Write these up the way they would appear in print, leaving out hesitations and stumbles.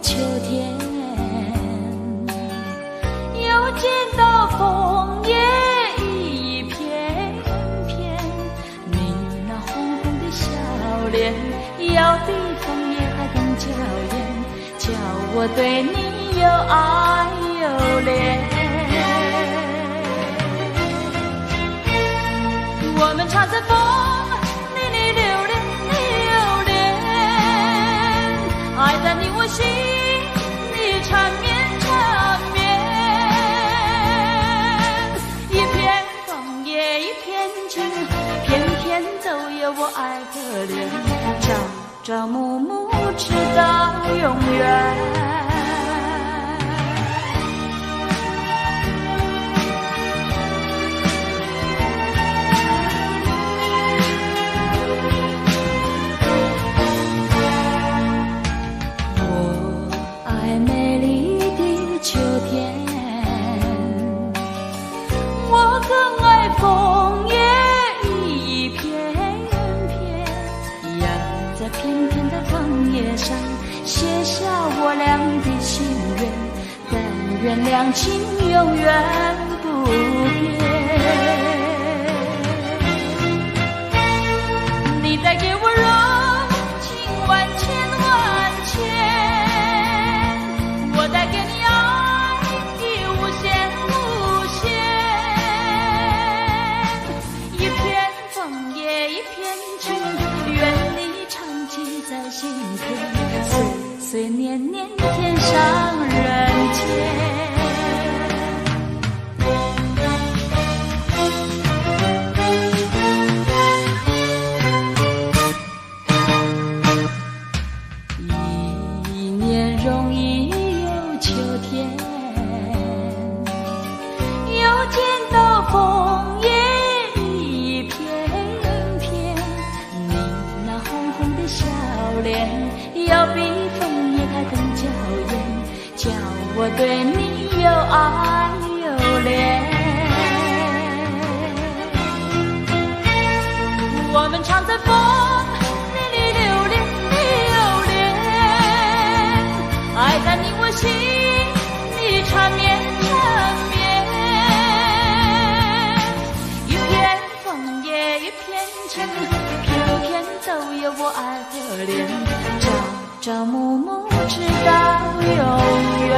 秋天，又见到枫叶一片片，你那红红的笑脸，要比枫叶还更娇艳，叫我对你又爱又恋。我们常在风里里流连流连，爱在你我心里缠绵缠绵。一片枫叶一片情，偏偏走也我爱可怜，朝朝暮暮直到永远。写下我俩的心愿，但愿两情永远不变。你带给我柔情万千万千，我带给你爱的无限无限。一片枫叶一片情，愿你常记在心田，岁岁年年天上人间。一年容易又秋天，又见到枫叶一片片，你那红红的笑脸，要比枫叶还更娇艳，叫我对你又爱又恋。我们常在风里里流连流连，爱在你我心里缠绵缠绵。一片枫叶一片情，偏偏走也我爱可怜，朝朝暮暮直到永远。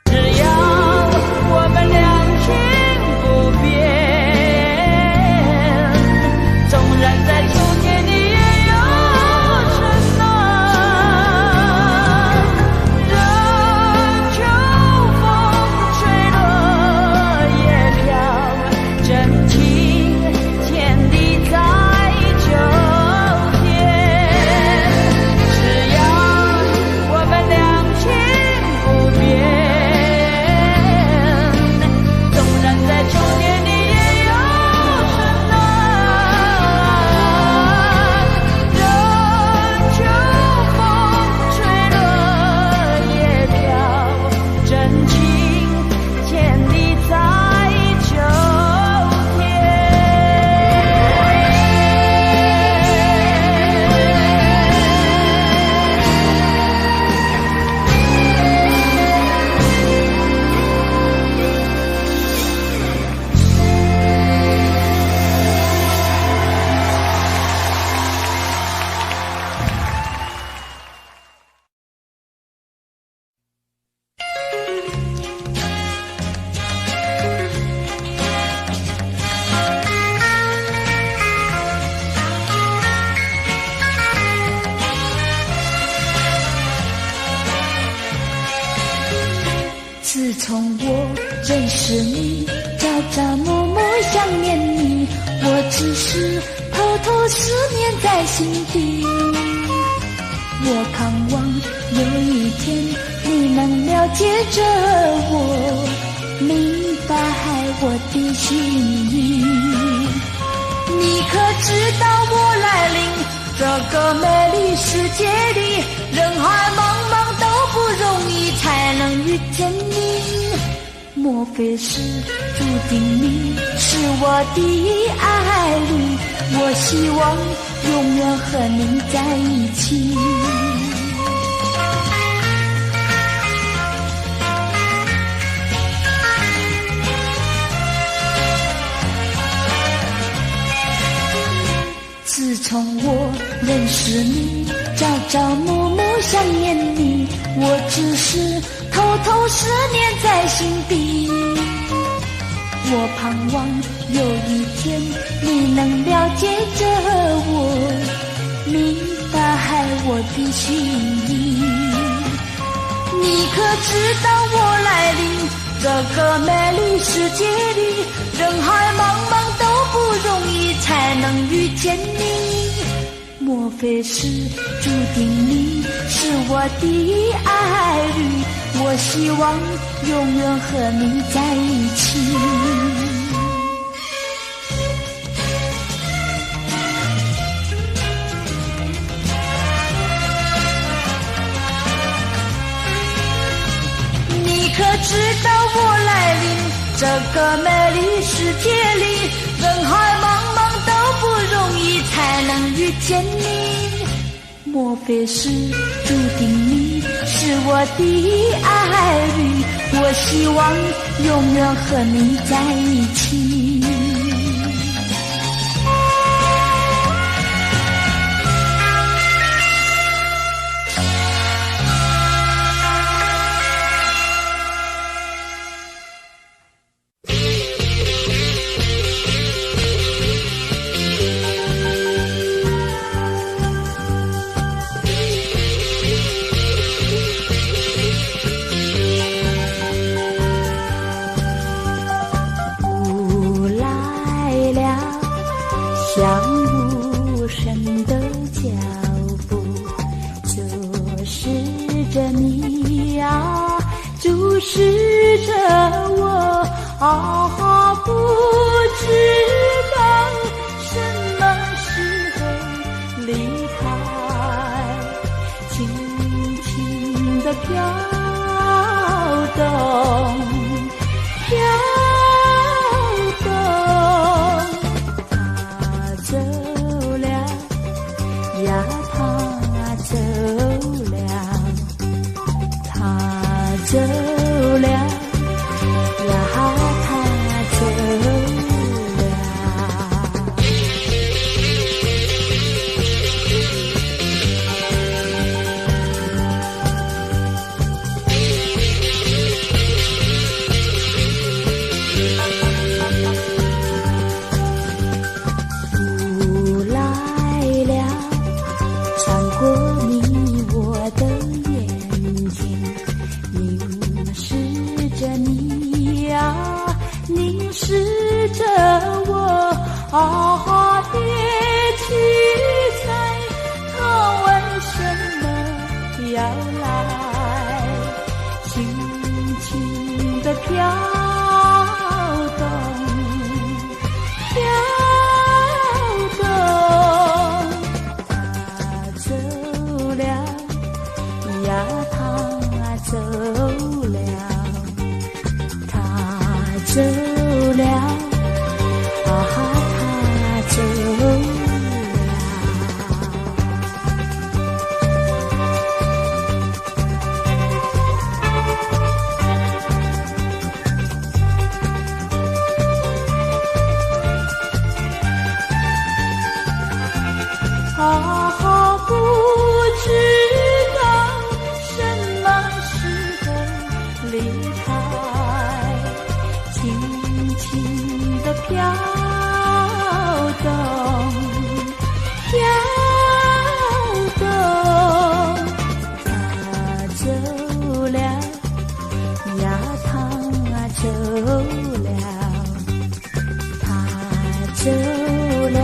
只要我们两情不变，纵然在秋天你也有春暖，任秋风吹落叶飘，真情天地在秋天。只要我们两情不变，纵然在秋天你也有春暖，任秋风吹落叶飘，真情天地在秋天。自从我认识你，朝朝暮暮想念你，我只是偷偷思念在心底。我盼望有一天你能了解着我，明白我的心意。你可知道我来临这个美丽世界里，人海茫茫都不容易才能遇见你。莫非是注定你是我的爱侣？我希望永远和你在一起。自从我认识你，朝朝暮暮想念你，我只是偷偷思念在心底。我盼望有一天你能了解着我，明白我的心意。你可知道我来临这个美丽世界里，人海茫茫都不容易才能遇见你。莫非是注定你是我的爱侣？我希望永远和你在一起。你可知道我来临这个美丽世界里，人海茫茫都不容易才能遇见你。莫非是注定你是我的爱侣？我希望永远和你在一起。像无声的脚步，注视着你啊，注视着我啊，不知道什么时候离开，轻轻地飘动，飘动。走了呀，他走了，他走了呀，他走了。啊，别去猜，他为什么要来？轻轻地飘动，飘动。他走了呀，他走了，他走了。啊，不知道什么时候离开，轻轻地飘动，飘动。他走了呀，他走了，他走了。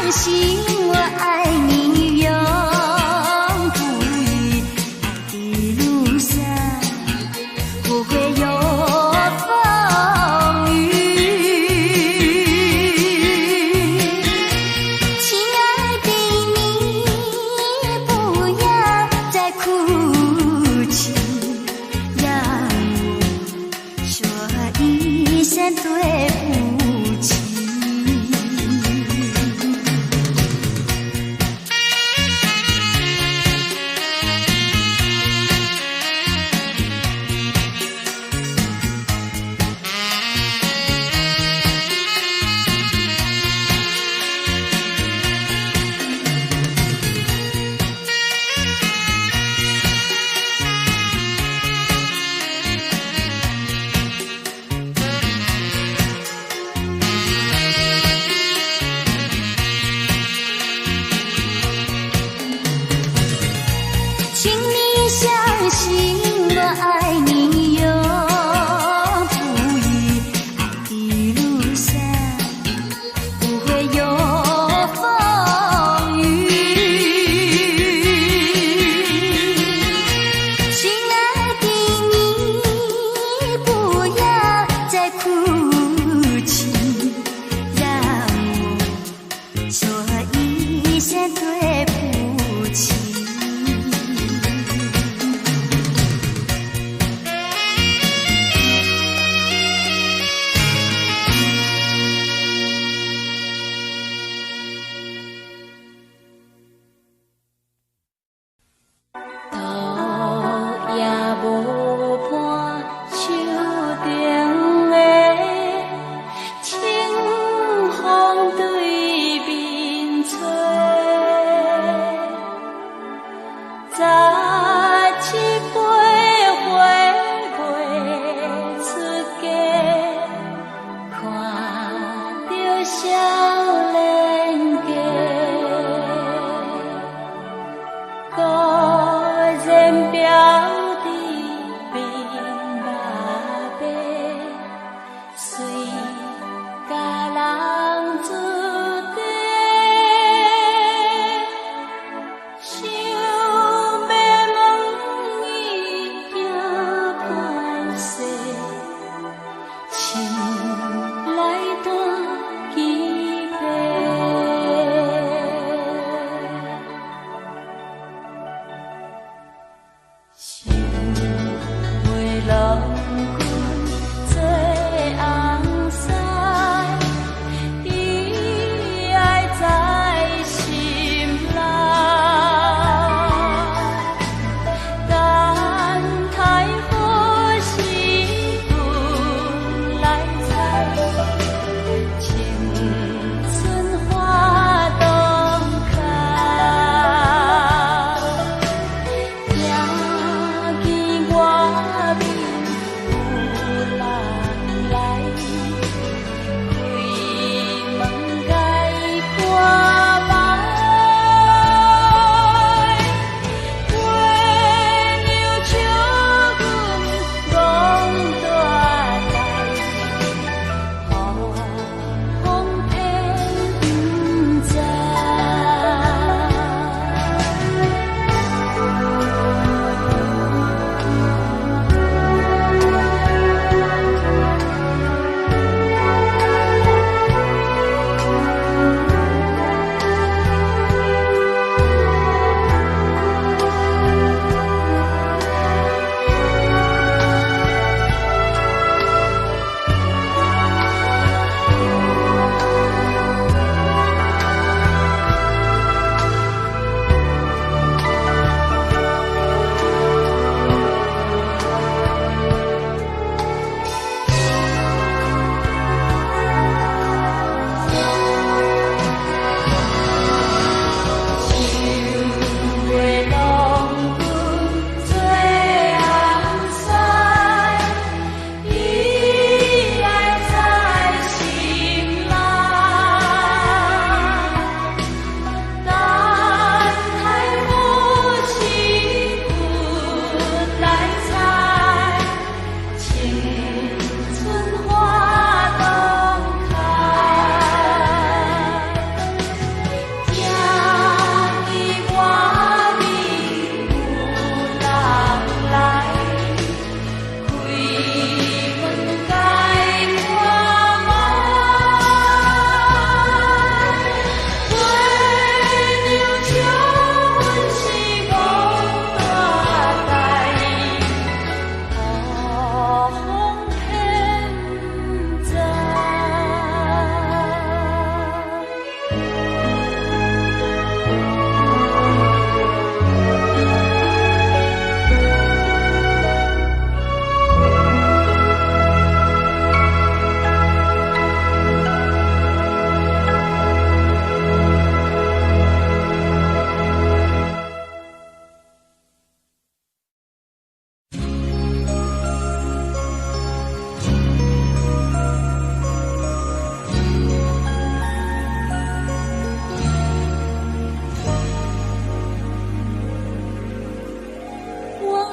相信我爱你永不渝，爱的路上不会有风雨。亲爱的你，不要再哭泣，让我说一声对不起。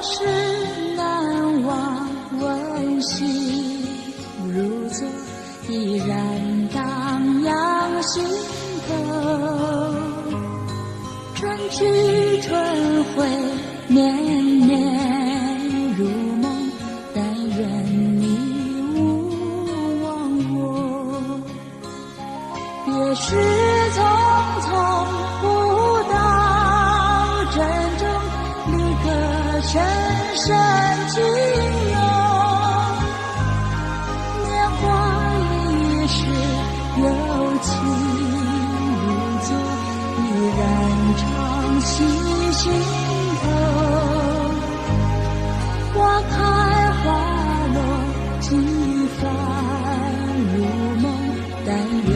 事难忘，温馨如昨，依然荡漾心头。春去春回，年年如梦，但愿你勿忘我。别时匆匆，不到珍重，离歌深深情浓。年华易逝，有情如昨，依然常系心头。花开花落，几番如梦，但愿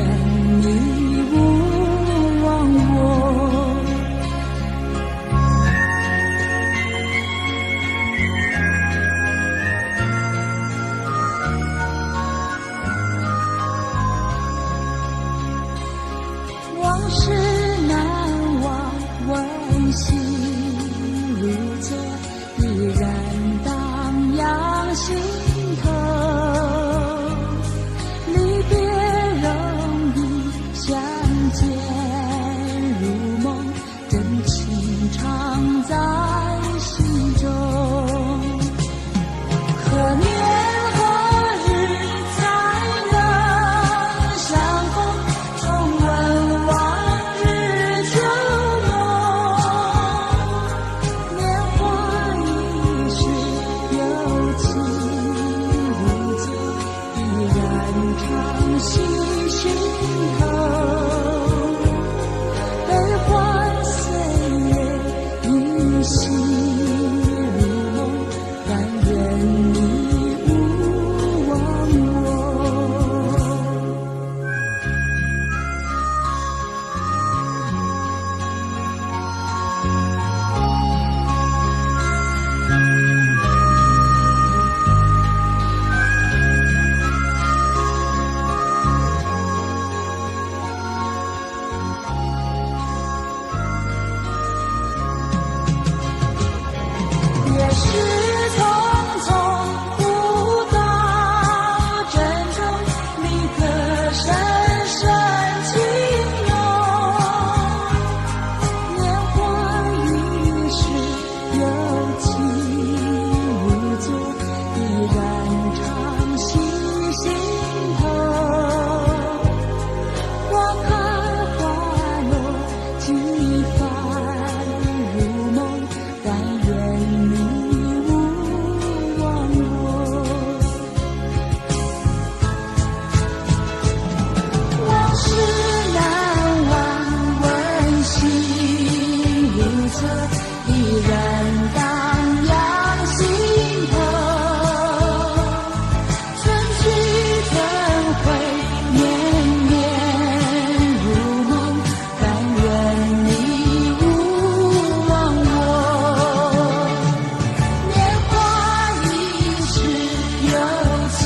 你勿忘我。往事难忘，温馨如昨，依然荡漾心头。离别容易，相见如梦，真情常在心中。可年何日才能相逢，重温往日旧梦。年华易逝，有情如昨，依然常系心头。悲欢岁月，依稀如梦，但愿你勿忘我。也是匆匆，不到珍重，离歌深深情浓。年华易逝，有情如昨，依然常系心头。花开花落，几番如梦，但愿你勿忘我。往事难忘，温馨如昨，依然荡漾心头。春去春回，年年如梦，但愿你勿忘我。年华易逝，有情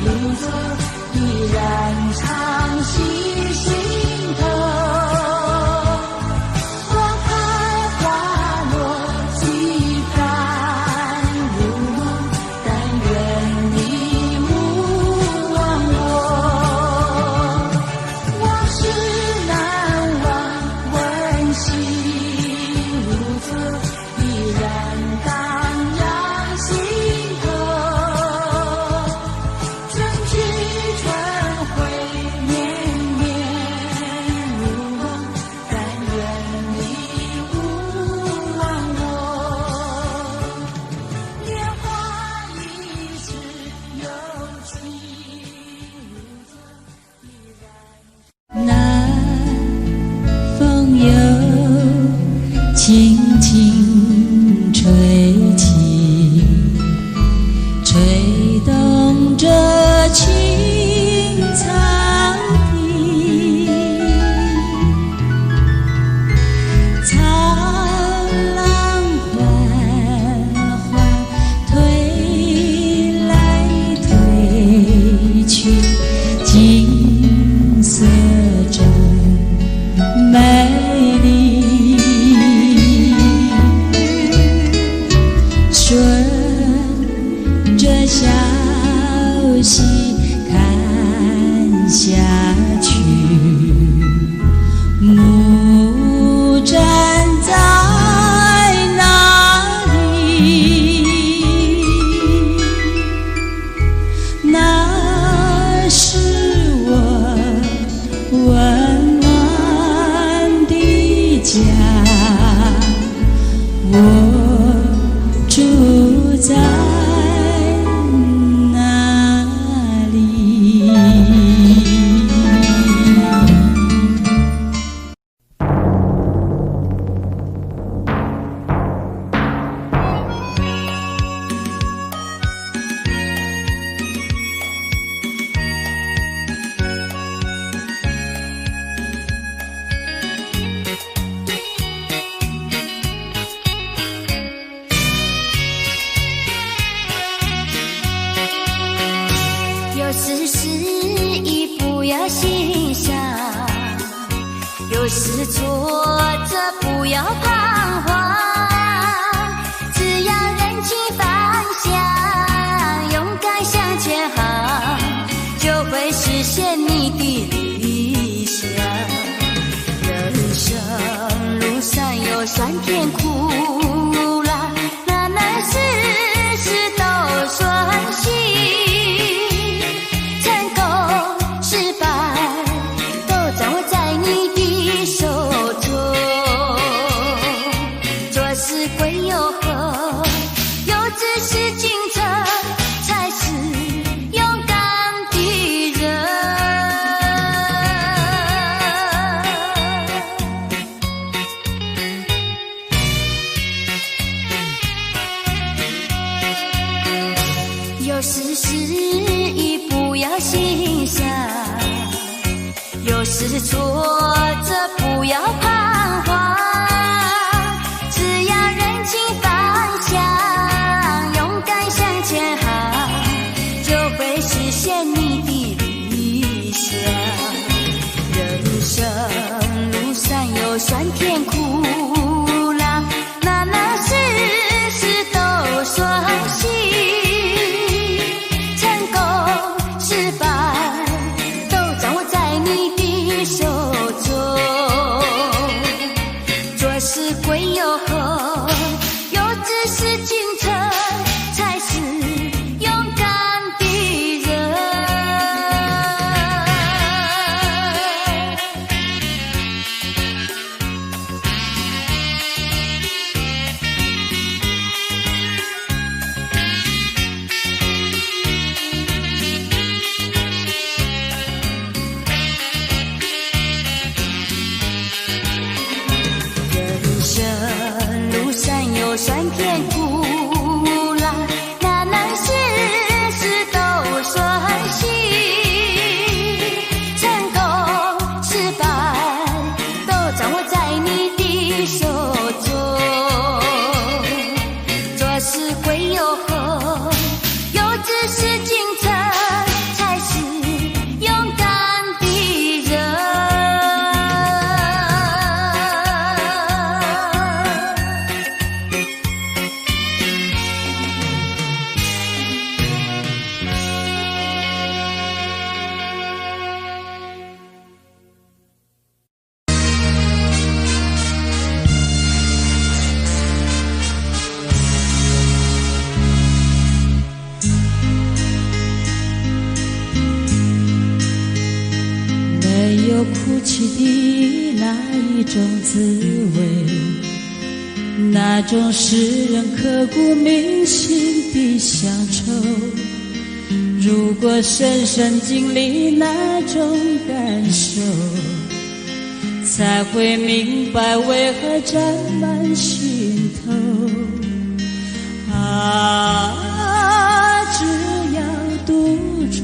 如昨，依然常系心头。花开花落，几番如梦，但愿你勿忘我。往事难忘，温馨如昨，依然荡漾心头。春去春回，年年如梦，但愿你勿忘我。年华易逝，有情如昨，依然。南风又轻轻吹起，吹动着青草地。草浪缓缓推来推去，景色真美丽。温暖的家，我住在哪里？有时失意不要心伤，有时挫折不要彷徨，只要认清方向，勇敢向前行，就会实现你的理想。人生路上有酸甜苦辣，哪能事事都顺心？有时失意不要心伤，有时挫折不要彷徨，只要认清方向，勇敢向前行，就会实现你的理想。人生路上有酸甜苦辣，哪能事事都顺心？酸甜苦辣，哪能事事都顺心？成功失败都掌握在你的手中。做事会有后，有志是进程，才是勇敢的人。没有哭泣的那一种滋味，那种使人刻骨铭心的乡愁。如果深深经历那种感受，才会明白为何沾满心头。只要赌注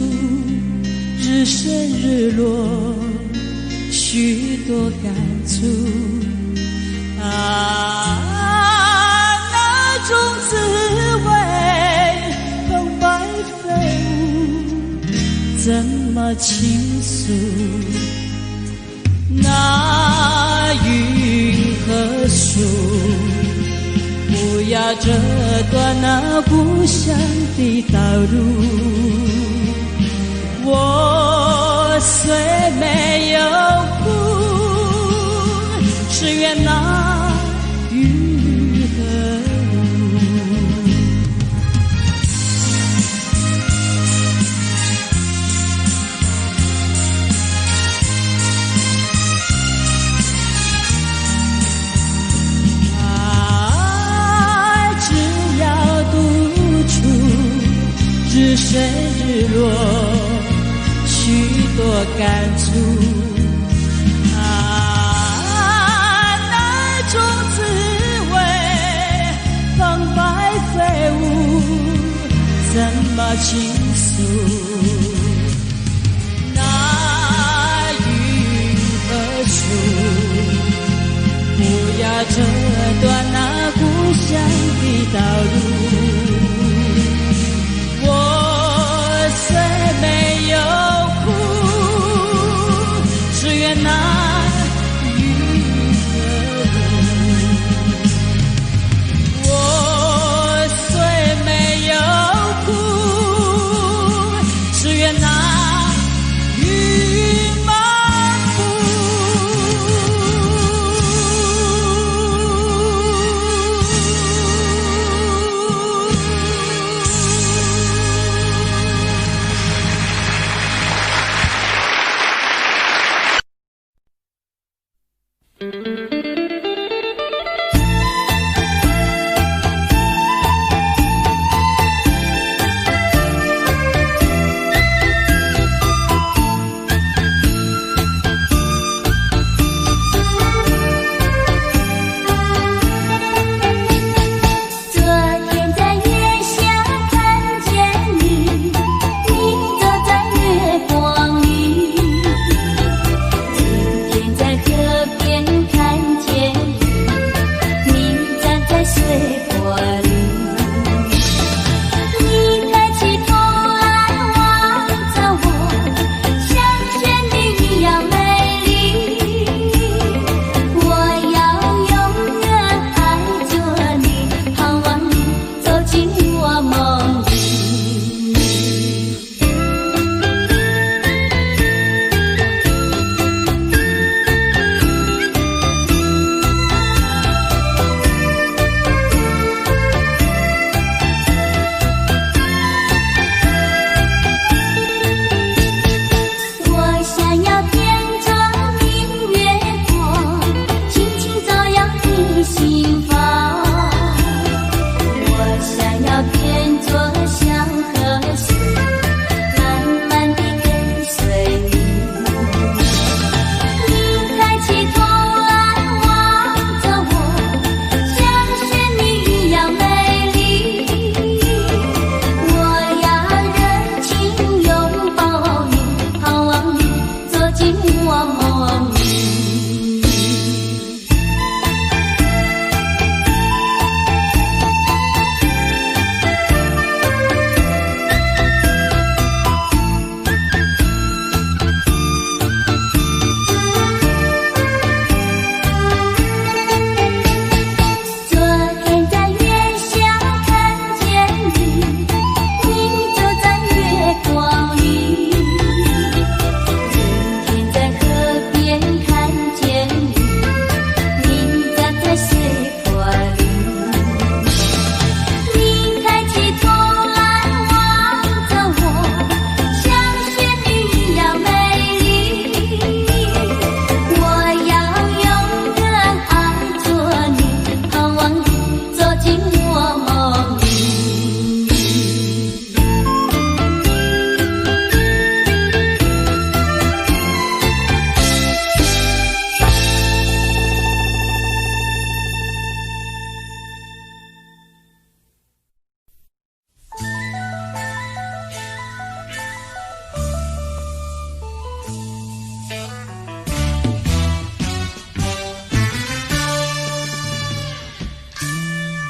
日升日落，许多感触那种滋味空白飞舞，怎么倾诉？那云和树，不要折断那故乡的道路。我虽没有哭，只愿那雨和水日落，许多感触。那种滋味，澎湃飞舞，怎么倾诉？那云和树，不要折断那故乡的道路。我虽没有哭，只愿那雨和路。我虽没有哭，只愿那雨漫步。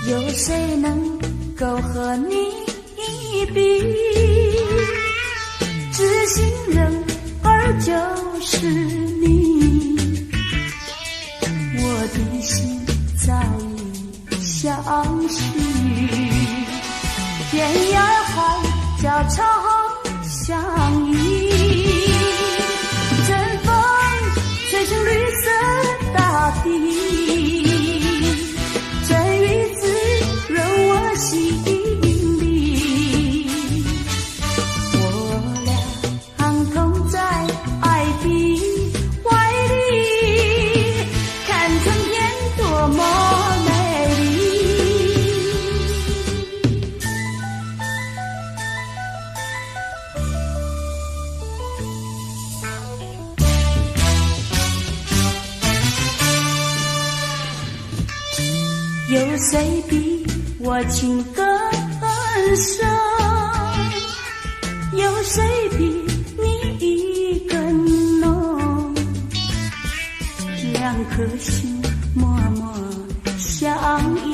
有谁能够和你比？知心人儿就是你，我的心早已相许。天涯海角常相依，阵风吹醒绿色大地，真雨滋润我心里。我俩同在爱的怀里，看春天多么美丽。有谁比我情更深？有谁比你意更浓？两颗心默默相依，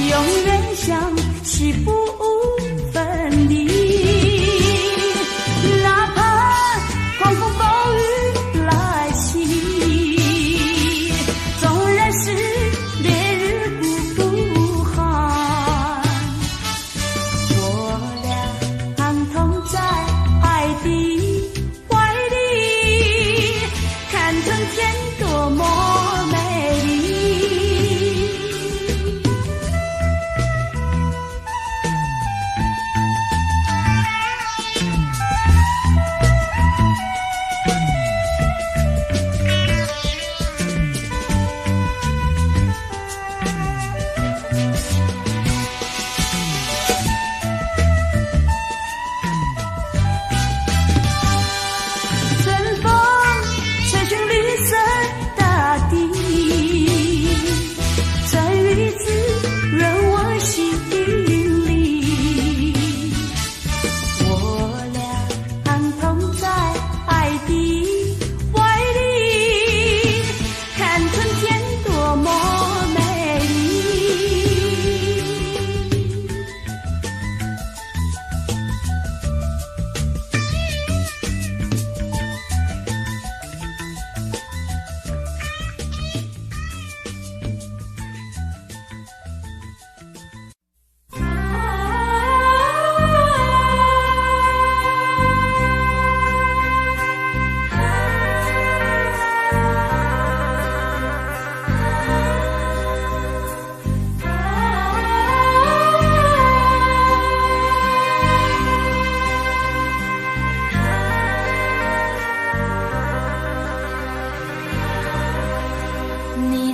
永远相惜不分离。哪怕狂风暴雨来袭，纵然是烈日孤寒，我俩同在爱的怀里，看春天多么美丽。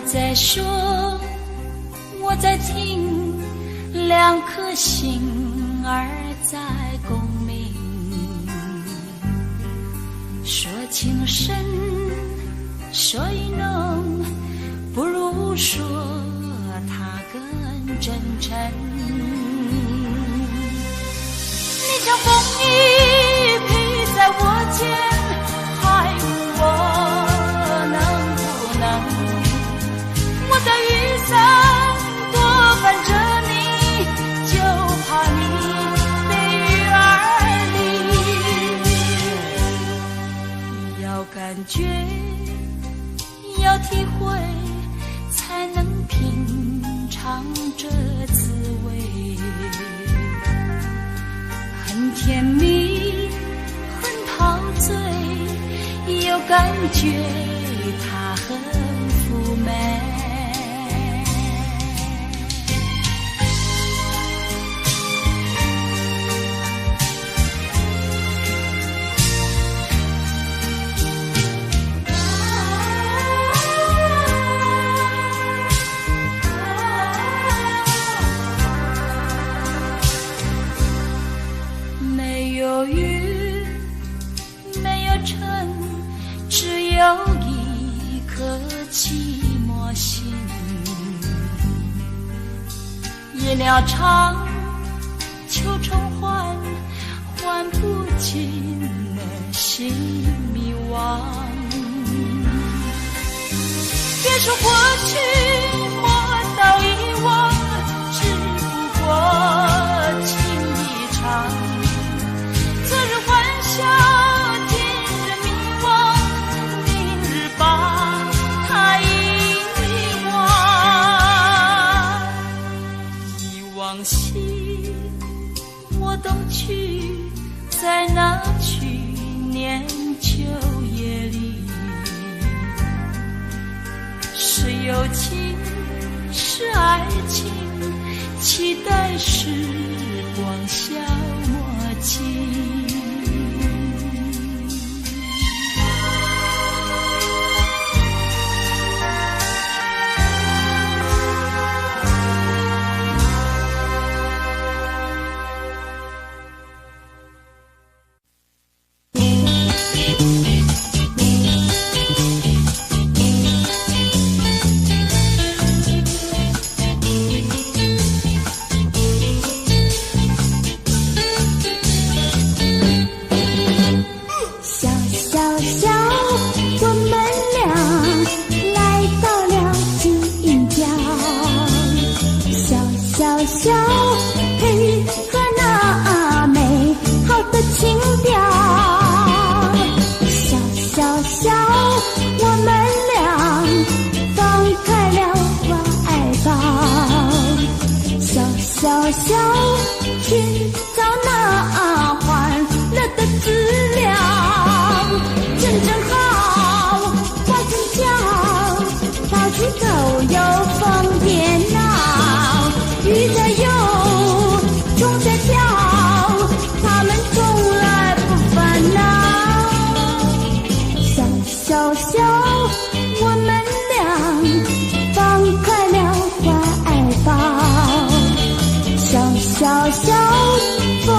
在说，我在听，两颗心儿在共鸣。说情深，说意浓，不如说它更真诚。你像风一披在我肩，还问我能不能我在雨伞多伴着你，就怕你被雨儿淋。要感觉，要体会，才能品尝这滋味。很甜蜜，很陶醉，有感觉，它很妩媚。有一颗寂寞心，夜鸟唱，秋虫唤，唤不尽的心迷惘。别说过去，莫道遗忘，只不过情一场。昨日欢笑。我都去，在那去年秋夜里，是友情，是爱情，期待时光消磨尽。我们俩放开了怀抱，小小小寻找那欢乐的资料，真好，花真巧，到处都有风电脑，鱼在游，虫在跳，他们从来不烦恼。小小小，我们俩放开了怀抱，小小小，丰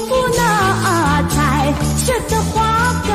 富那彩色的花糕。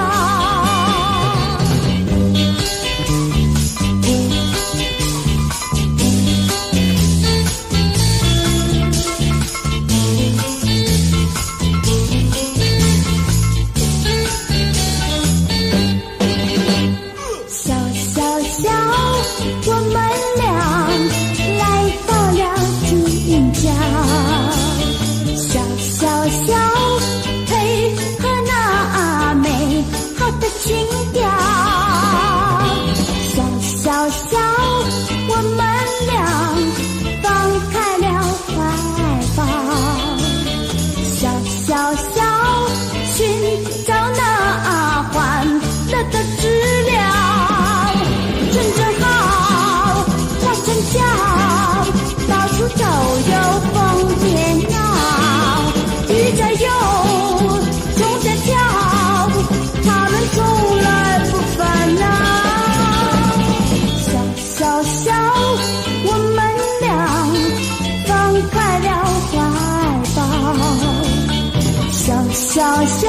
小小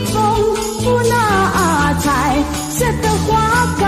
丰富那彩色的花糕，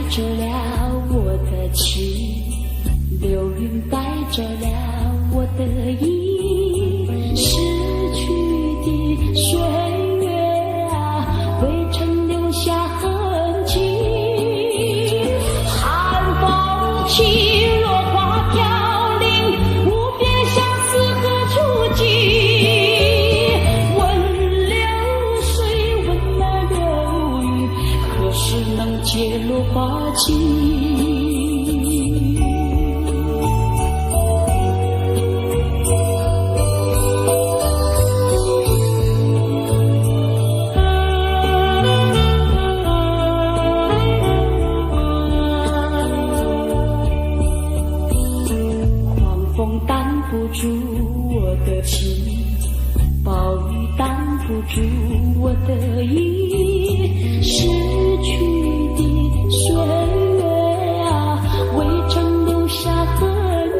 着了我的情，流云带着了我的意，逝去的岁月啊，未曾留下痕迹。寒风起，落花飘零，无边相思何处寄？问流水，问那流云，何时能解落花情？狂风挡不住我的情，暴雨挡不住我的意，逝去的岁月啊，未曾留下痕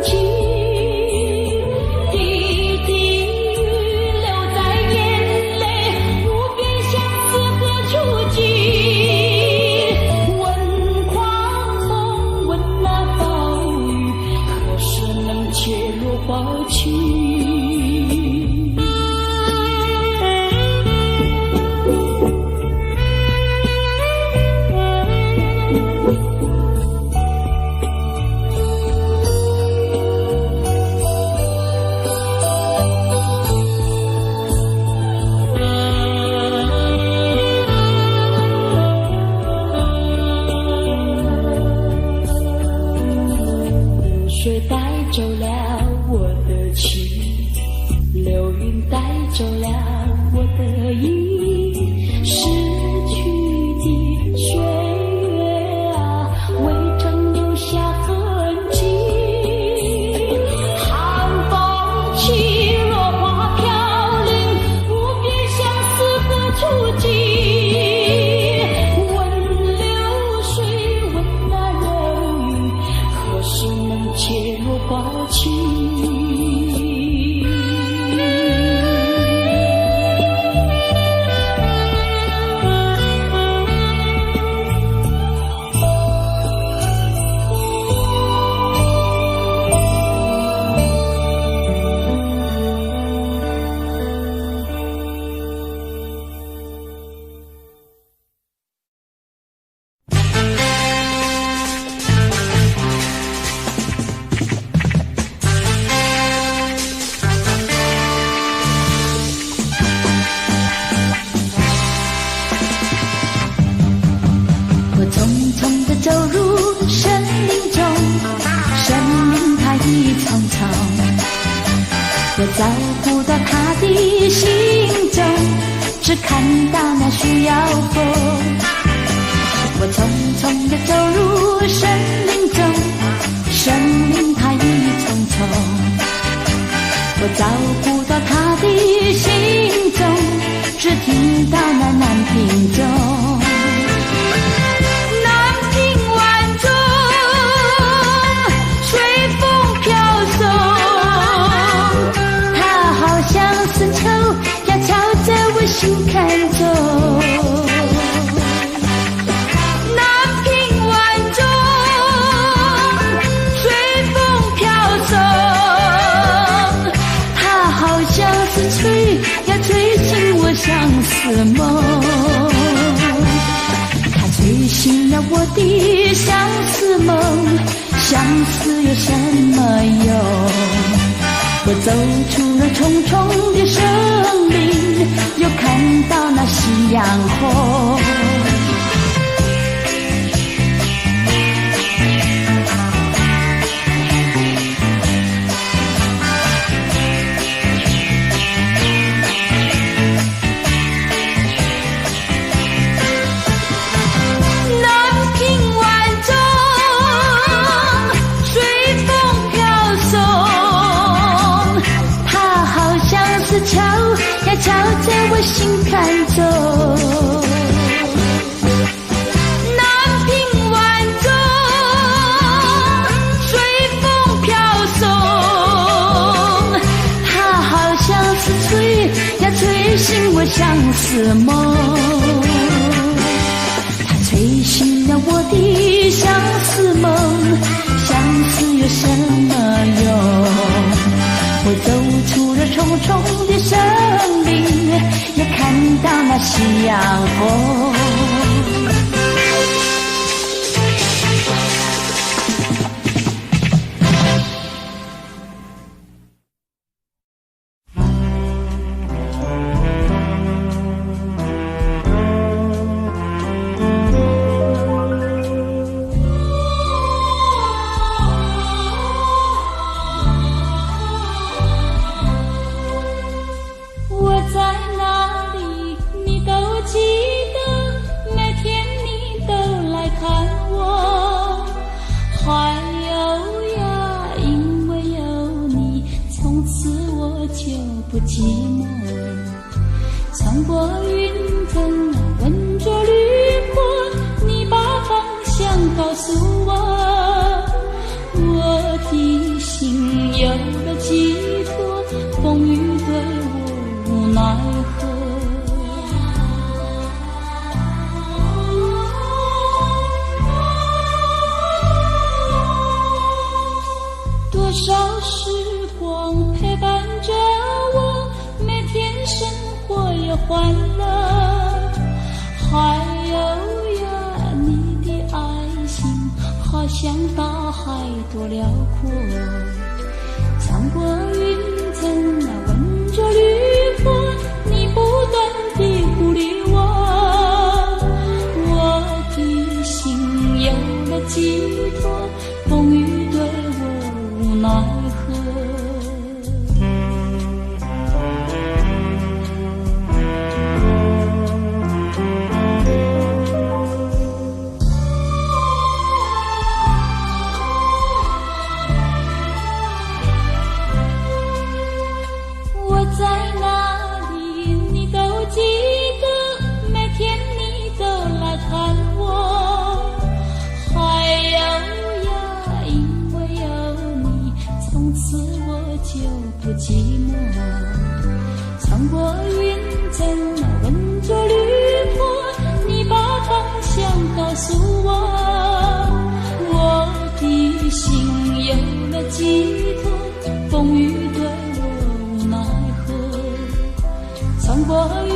迹。滴滴雨流在眼泪，无边相思何处寄？问狂风，问那暴雨，何时能解落花情？水带走了我的情，流云带走了我的意，逝去的岁月啊，未曾留下痕迹。寒风起，落花飘零，无边相思何处寄？问流水，问那流云，何时能解落花老去。走入森林中，生命它一丛丛，我照顾到他的心中，只看到那需要风。我匆匆地走入森林中，生命它一丛丛，我照顾到他的心中，只听到那南屏钟。心看中，南屏晚钟，随风飘送，它好像是吹，要吹醒我相思梦。它吹醒了我的相思梦，相思有什么用？我走出了重重的生命，又看到那夕阳红。南屏晚钟，随风飘送，它好像是敲在我心坎中。南屏晚钟，随风飘送，它好像是吹，要吹醒我相思梦。它吹醒了我的相思梦，相思有什么用？我走出了重重的生命，也看到那夕阳红。寂寞，穿过云层，闻着绿波，你把方向告诉我，我的心有了寄托，风雨对我无奈何。多少时光陪伴着我，每天生活也欢乐，还有呀你的爱心，好像大海多辽阔，穿过云层闻着绿波，你不断地鼓励我，我的心有了寄托，风雨对我无奈何。我在哪里你都记得，每天你都来看我，还有呀因为有你，从此我就不寂寞。穿过云层，闻着绿波，你把方向告诉我，我的心有了寄托，风雨对我无奈何。穿过云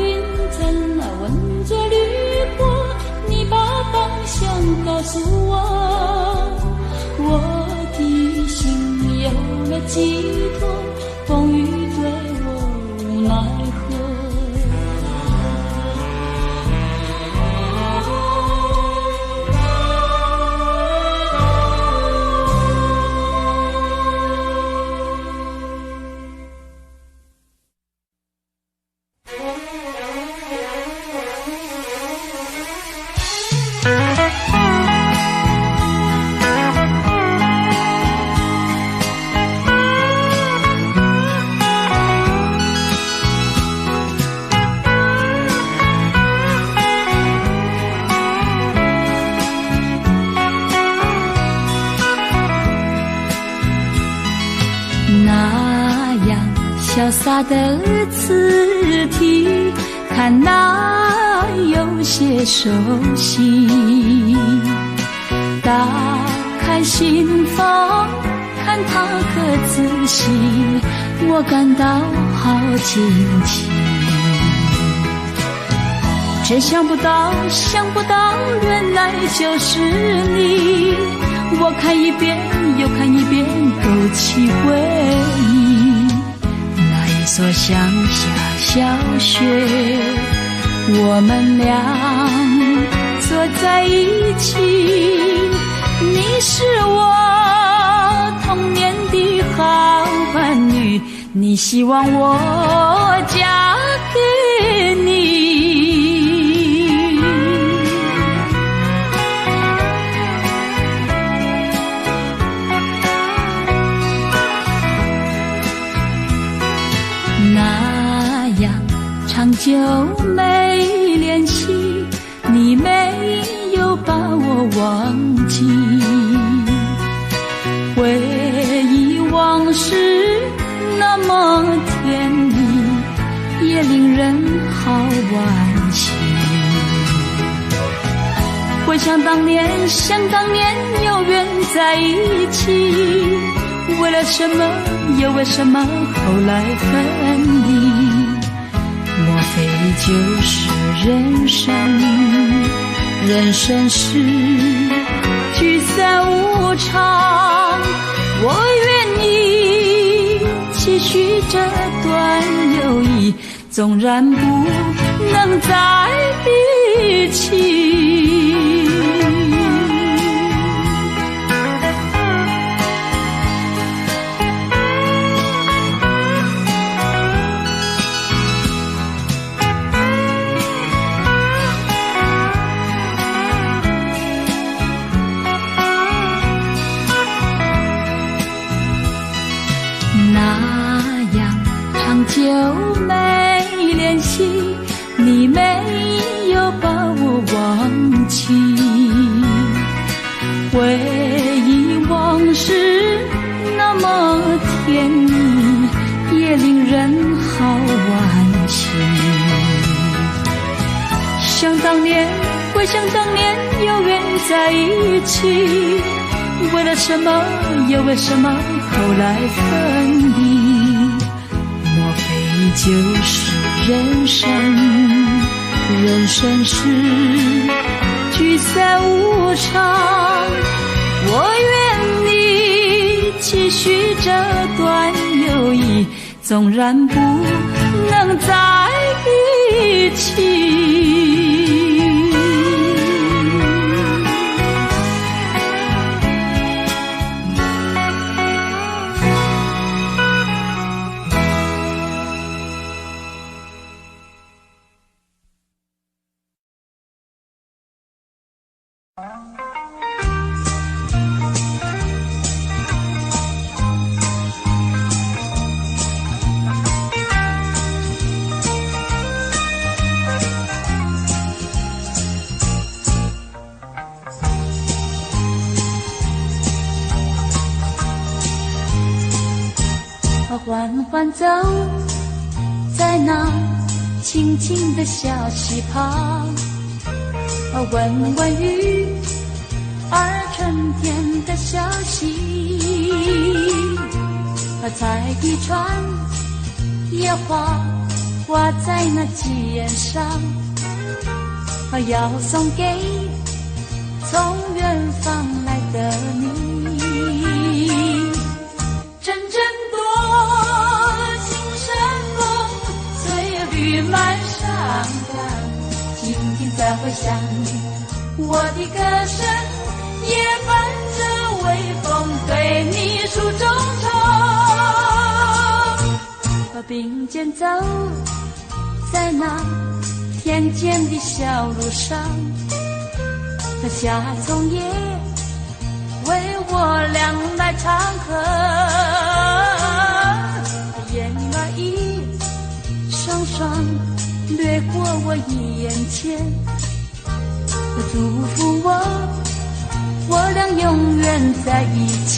层，闻着绿波，你把方向告诉我，我的心有了寄托，风雨对我无奈何。潇洒的字体，看来有些熟悉。打开心房，看它可仔细，我感到好惊奇。真想不到，原来就是你。我看一遍又看一遍，勾起回忆。一所乡下小学，我们俩坐在一起，你是我童年的好伴侣，你希望我嫁给你。长久没联系，你没有把我忘记。回忆往事那么甜蜜，也令人好惋惜。回想当年有缘在一起，为了什么又为什么后来分离？莫非就是人生？人生是聚散无常，我愿意继续这段友谊，纵然不能在一起。久没联系，你没有把我忘记。回忆往事那么甜蜜，也令人好惋惜。想当年，回想当年有缘在一起，为了什么又为什么后来分离？就是人生，人生是聚散无常，我愿你继续这段友谊，纵然不能在一起。缓缓走在那清清的小溪旁，闻闻雨儿春天的消息，采一串野花挂在那鸡眼上，要送给从远方来的你。阵阵多情山风随绿满山岗，静静在回响，我的歌声也伴着微风对你诉衷肠，并肩走在那田间的小路上，夏虫也为我俩来唱和，燕儿一双双掠过我眼前，祝福我俩永远在一起。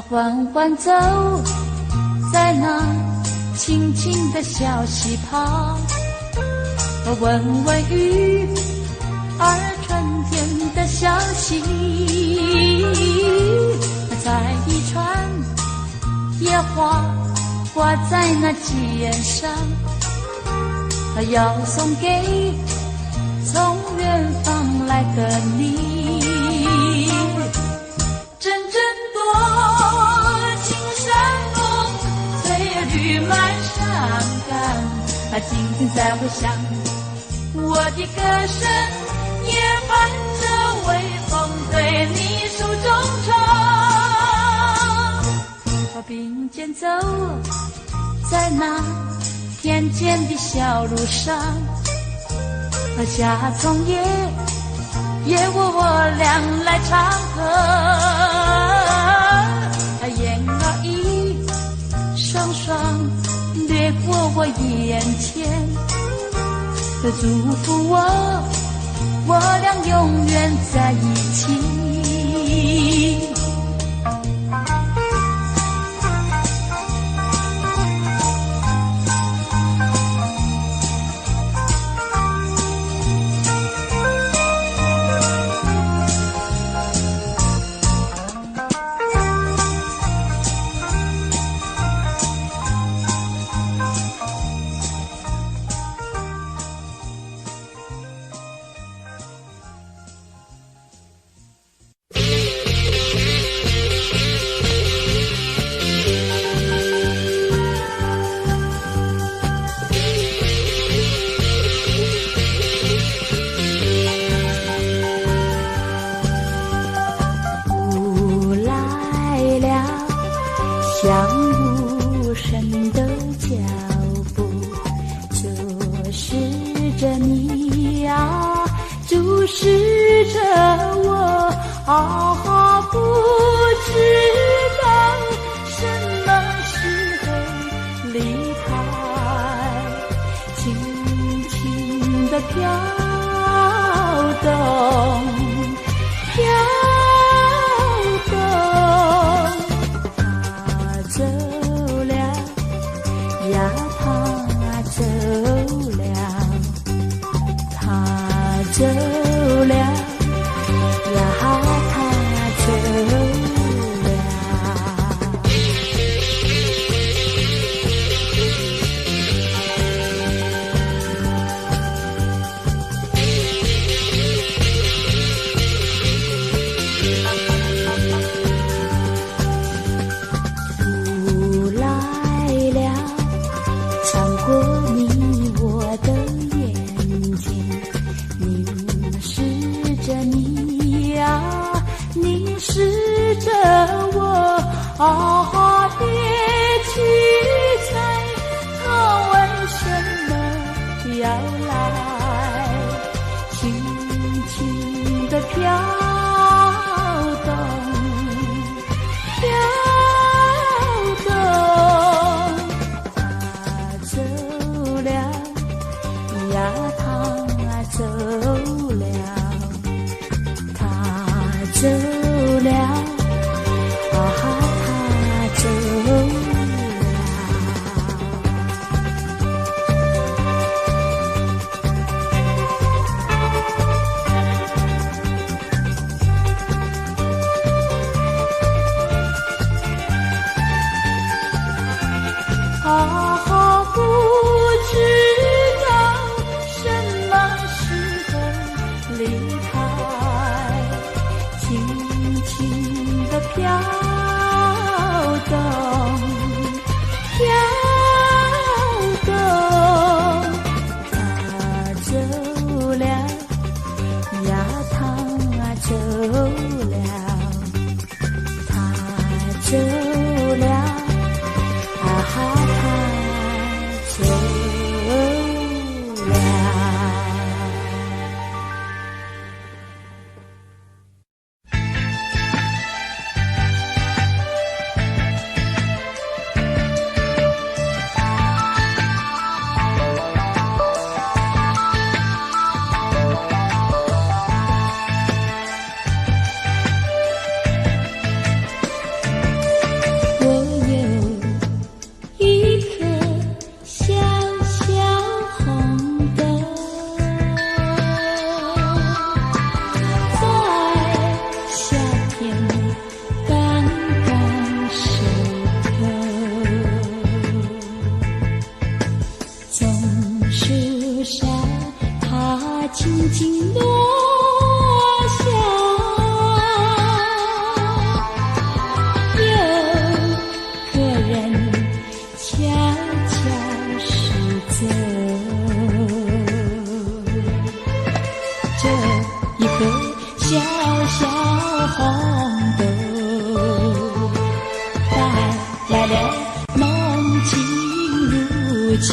缓缓走在那清清的小溪旁，闻闻雨儿春天的消息，采一串野花挂在那鸡眼上，要送给从远方来的你。阵阵多情山风随绿满山岗，静静在回响，我的歌声也伴着微风对你诉衷肠，并肩走在那田间的小路上，夏虫也我俩来唱和，燕儿一双双掠过我眼前，祝福我俩永远在一起。不知道什么时候离开，轻轻地飘动，飘动。他走了呀，他走了，他走了呀，他走了。雾来了，穿过你我的眼睛，凝视着你呀，凝视着我，别去猜他为什么要来，轻静静落下，有个人悄悄驶走。这一颗小小红豆，带来了浓情如酒。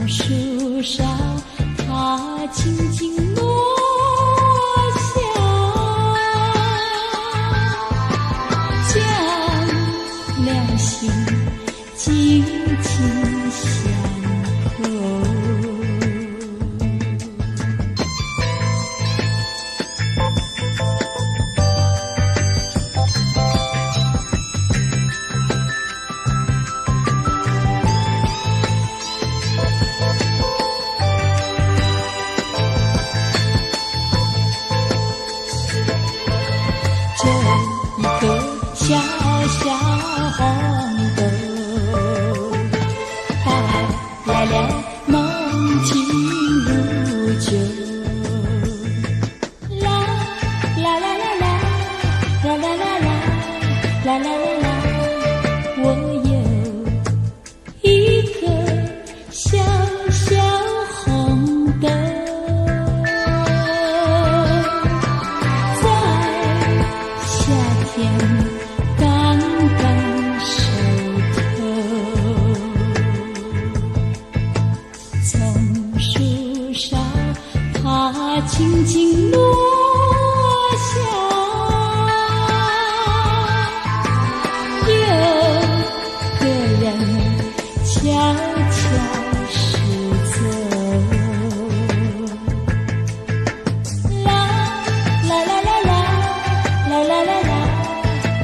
树梢，它轻轻落下，将两心紧紧相扣。这一颗小小红豆，带来了浓情如酒。啦啦啦啦啦啦啦啦啦啦啦啦啦，我有一颗小小红豆。刚刚熟透，从树梢它轻轻落下，有个人悄悄驶走。啦啦啦啦啦啦啦啦啦。啦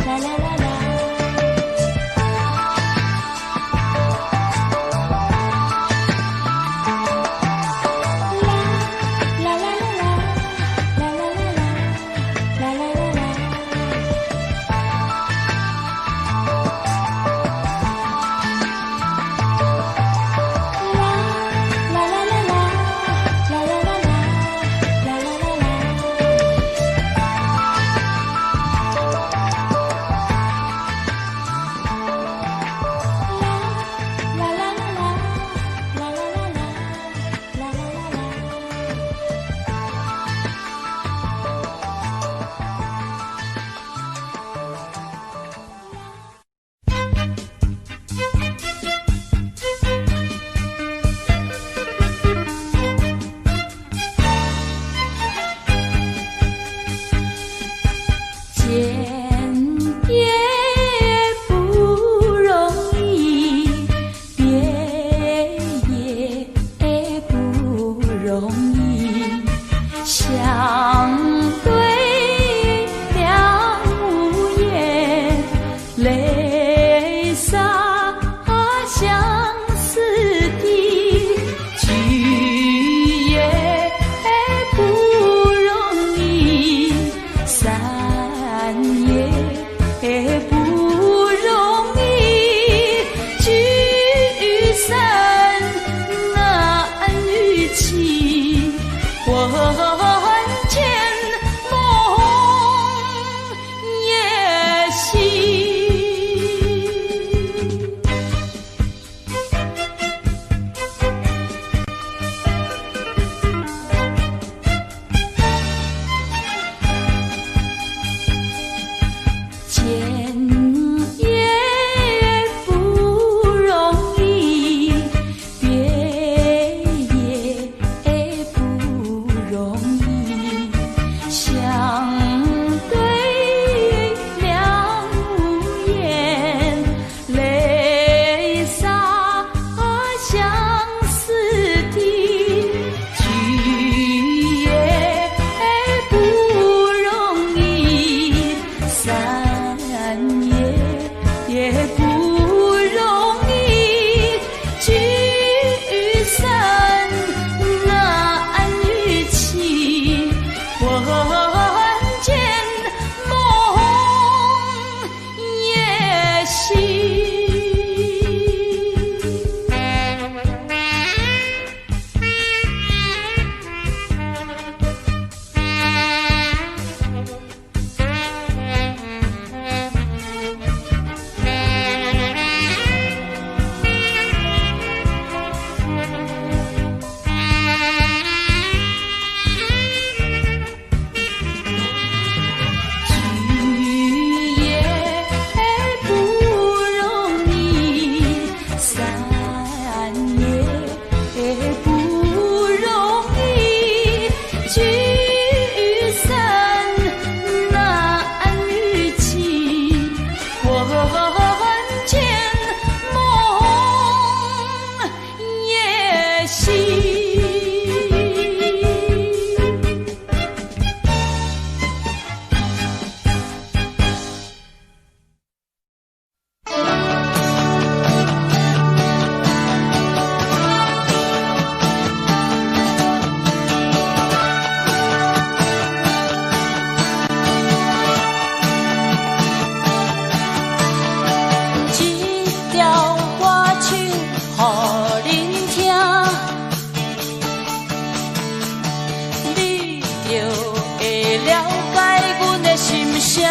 声。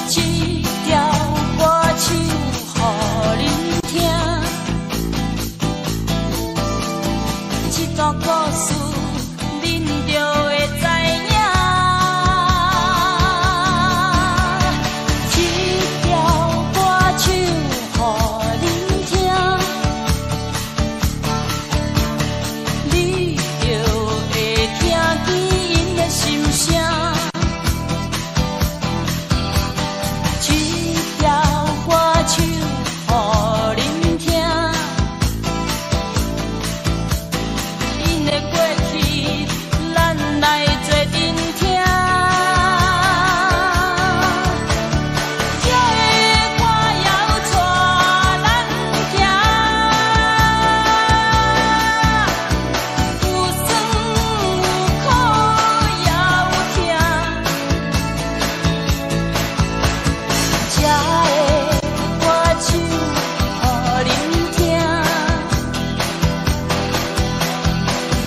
这条歌唱予恁听，这段故事恁就会知影。这条歌唱予恁听，你就会听见因的心声。这条歌唱予恁听，因的过去，咱来做阵听。这个歌谣带咱行，有酸有苦也有甜。这个歌唱予恁听，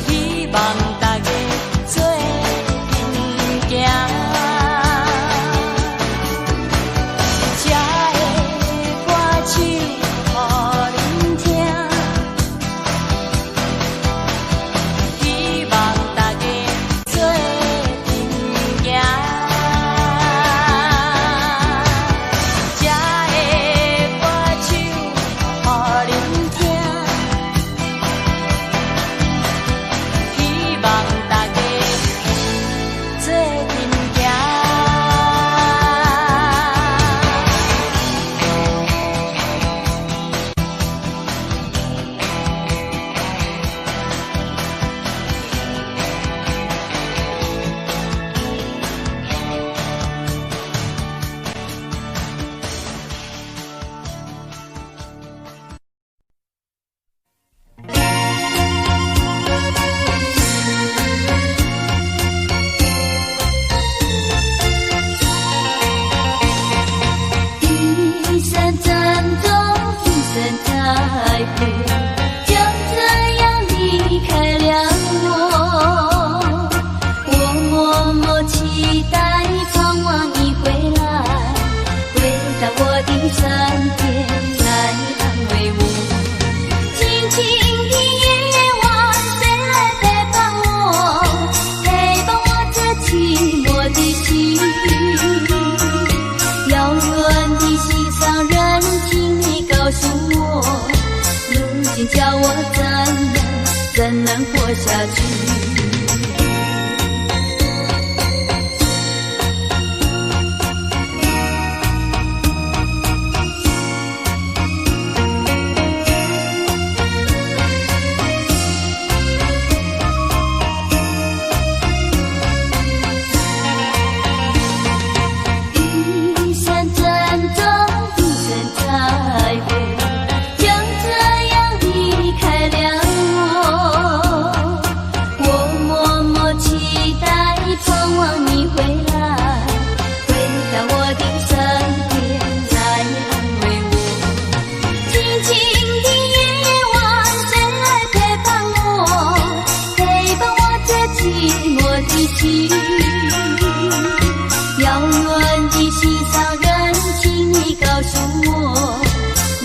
希望大家做阵行。这个歌唱予恁听，希望大家做阵行。这个歌唱予恁听，希望大家做阵行。一闪战中，一闪太阳，就这样离开了我。我默默期待，盼望你回来，回到我的身边来安慰我。静静的夜晚，谁来陪伴我？陪伴我这寂寞的心。遥远的心上人，请你告诉我，如今叫我怎能活下去？一闪战中，一闪太阳，就这样离开了我。我默默期待，盼望你回来，回到我的身边来安慰我。静静的夜晚，谁来陪伴我？陪伴我这寂寞的心。遥远的心上人，请你告诉我，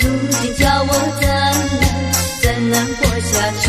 如今叫我怎能活下去？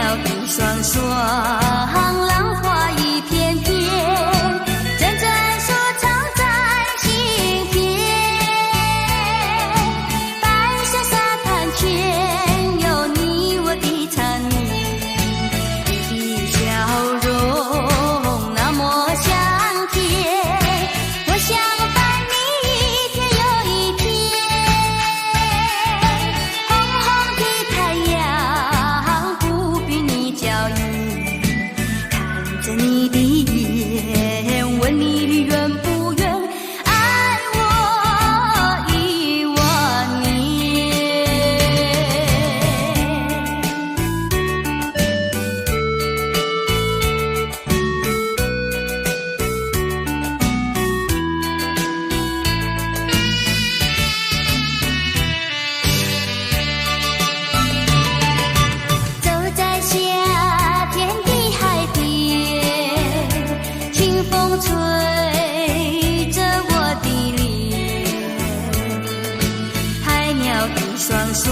鸟的双双，浪花一片片，阵阵说唱在心田。白色沙滩前有你我的缠绵，你的笑容那么香甜，我想伴你一天又一天。红红的太阳不比你娇艳，看着你的眼，问你愿不愿爱我10000年。走在夏天的海边，清风吹着我的脸，海鸟的双双